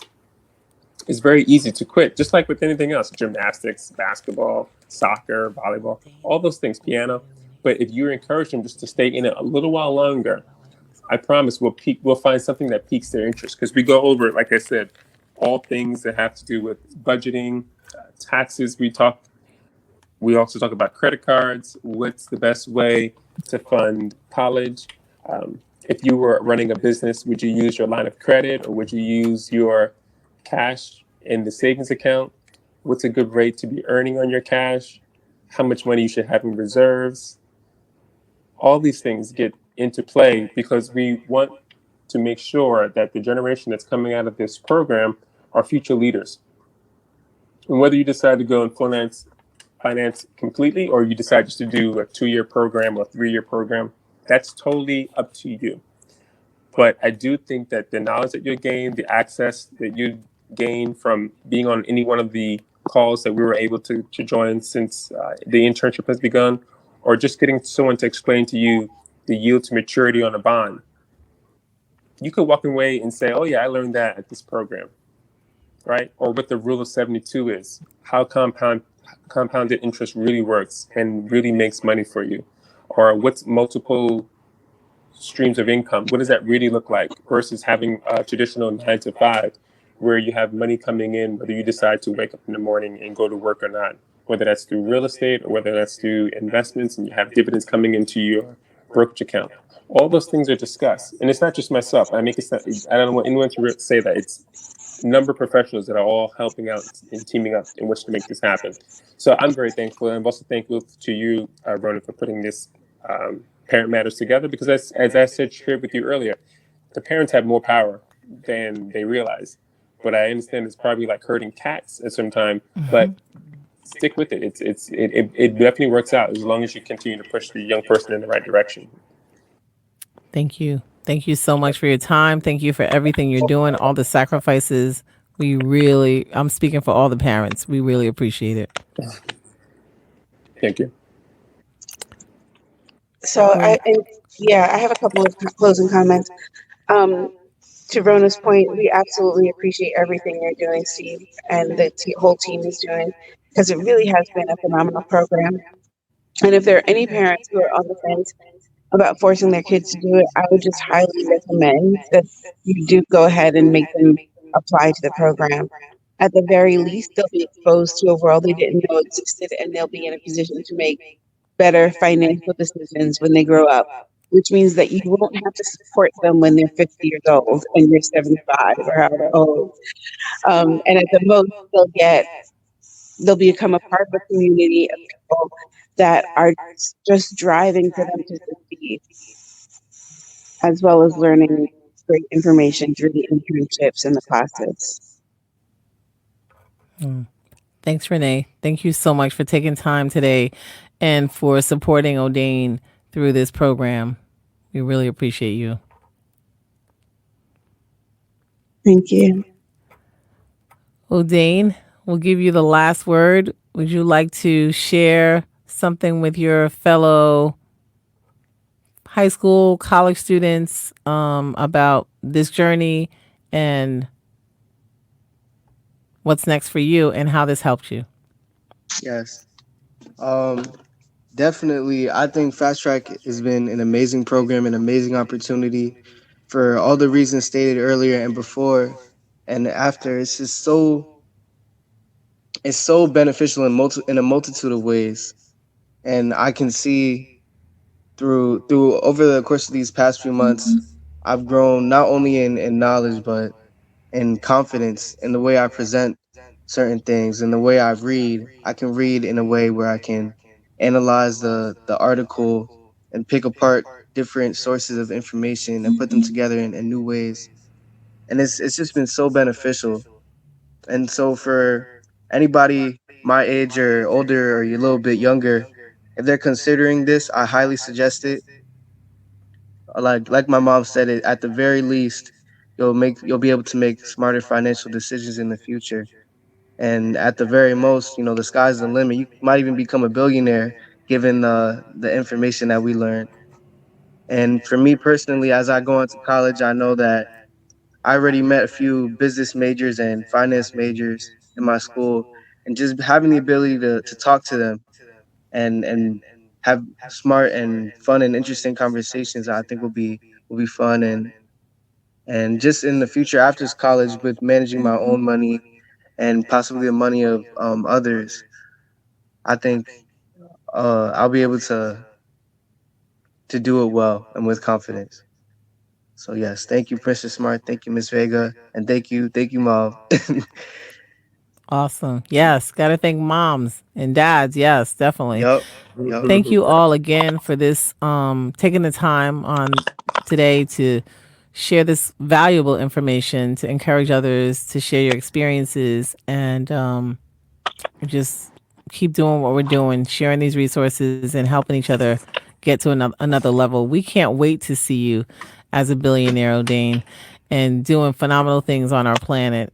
it's very easy to quit, just like with anything else: gymnastics, basketball, soccer, volleyball, all those things, piano. But if you encourage them just to stay in it a little while longer, I promise we'll find something that piques their interest, because we go over, like I said, all things that have to do with budgeting, taxes. We also talk about credit cards. What's the best way to fund college? If you were running a business, would you use your line of credit, or would you use your cash in the savings account? What's a good rate to be earning on your cash? How much money you should have in reserves? All these things get into play because we want to make sure that the generation that's coming out of this program are future leaders. And whether you decide to go in finance completely, or you decide just to do a 2-year program or a 3-year program, that's totally up to you. But I do think that the knowledge that you gain, the access that you gain from being on any one of the calls that we were able to join since the internship has begun, or just getting someone to explain to you the yield to maturity on a bond, you could walk away and say, oh yeah, I learned that at this program, right? Or what the rule of 72 is, how compounded interest really works and really makes money for you, or what's multiple streams of income. What does that really look like versus having a traditional 9 to 5 where you have money coming in, whether you decide to wake up in the morning and go to work or not, whether that's through real estate or whether that's through investments and you have dividends coming into your brokerage account. All those things are discussed. And it's not just myself. I don't want anyone to say that. It's a number of professionals that are all helping out and teaming up in which to make this happen. So I'm very thankful. And I'm also thankful to you, Ronan, for putting this Parent Matters together, because as I shared with you earlier, the parents have more power than they realize. But I understand it's probably like herding cats at some time, but stick with it. It definitely works out as long as you continue to push the young person in the right direction. Thank you. Thank you so much for your time. Thank you for everything you're doing, all the sacrifices. I'm speaking for all the parents. We really appreciate it. Thank you. So I have a couple of closing comments. To Rona's point, we absolutely appreciate everything you're doing, Steve, and the whole team is doing, because it really has been a phenomenal program. And if there are any parents who are on the fence about forcing their kids to do it, I would just highly recommend that you do go ahead and make them apply to the program. At the very least, they'll be exposed to a world they didn't know existed, and they'll be in a position to make better financial decisions when they grow up, which means that you won't have to support them when they're 50 years old and you're 75 or however old. And at the most, they'll become a part of a community of people that are just driving for them to succeed, as well as learning great information through the internships and the classes. Thanks, Renee. Thank you so much for taking time today and for supporting O'Dane through this program. We really appreciate you. Thank you. O'Dane, we'll give you the last word. Would you like to share something with your fellow high school, college students about this journey and what's next for you and how this helped you? Yes. Definitely. I think Fast Track has been an amazing program, an amazing opportunity for all the reasons stated earlier and before. And after, it's so beneficial in a multitude of ways. And I can see through over the course of these past few months, I've grown not only in knowledge but in confidence in the way I present certain things, in the way I read. I can read in a way where I can analyze the article and pick apart different sources of information and put them together in new ways. And it's just been so beneficial. And so for anybody my age or older or a little bit younger, if they're considering this, I highly suggest it. Like my mom said, it at the very least, you'll be able to make smarter financial decisions in the future. And at the very most, the sky's the limit. You might even become a billionaire given the information that we learned. And for me personally, as I go into college, I know that I already met a few business majors and finance majors in my school, and just having the ability to talk to them and have smart and fun and interesting conversations, I think will be fun. And just in the future after college, with managing my own money and possibly the money of others, I think I'll be able to do it well and with confidence. So yes, thank you, Princess Smart. Thank you, Miss Vega, and thank you, Mav. Awesome. Yes, got to thank moms and dads. Yes, definitely. Yup, yup. Thank you all again for this taking the time on today to share this valuable information, to encourage others to share your experiences, and just keep doing what we're doing, sharing these resources and helping each other get to another level. We can't wait to see you as a billionaire, O'Dane, and doing phenomenal things on our planet.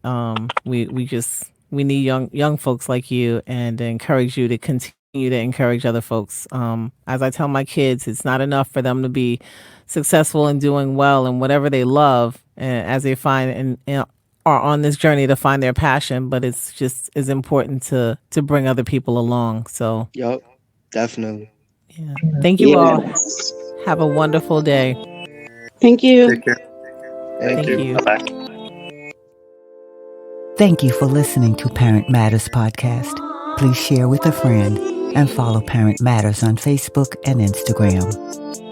We need young folks like you, and encourage you to continue to encourage other folks. As I tell my kids, it's not enough for them to be successful and doing well in whatever they love, as they find and are on this journey to find their passion, but it's just as important to bring other people along. So Yup, definitely. yeah, thank you all. Yes. Have a wonderful day. Thank you. Take care. Thank you. you. Bye. Thank you for listening to Parent Matters podcast. Please share with a friend and follow Parent Matters on Facebook and Instagram.